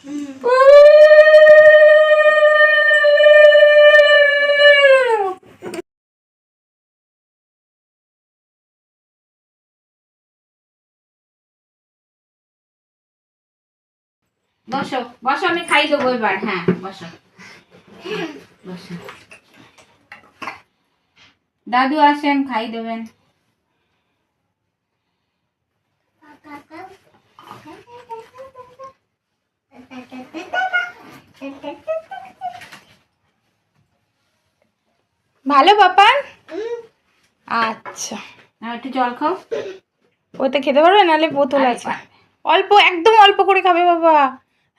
বসো বসো, আমি খাই দেবো এবার। হ্যাঁ বসো বসো, দাদু আসেন খাই দেবেন। ভালো বাপান? আচ্ছা, একটু জল খাও। ওতে খেতে পারবে, নাহলে বোতল আরে আছে। পারবে। অল্প, একদম অল্প করে খাবে বাবা।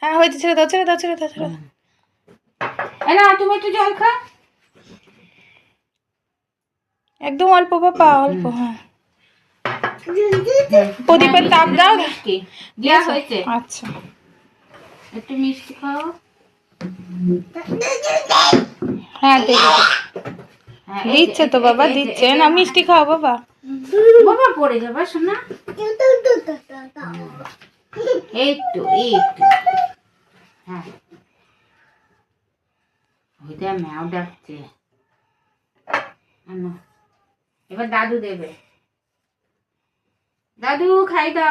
হ্যাঁ হয়েছে, ছেড়ে দাও ছেড়ে দাও ছেড়ে দাও ছেড়ে দাও। এই না, তুমি একটু জল খাও। একদম অল্প বাবা, অল্প। হ্যাঁ, প্রদীপের তাপ দাও। মিষ্টি দেওয়া হয়েছে, আচ্ছা, একটু মিষ্টি খাও। হ্যাঁ দেখো, হ্যাঁ, দিচ্ছে তো বাবা, দিচ্ছে না, মিষ্টি খাও বাবা। বাবা পড়ে যাবে শোনা। একটু একটু, হ্যাঁ ওইটা ম্যাও ডাকছে। এবার দাদু দেবে, দাদু খাই দাও।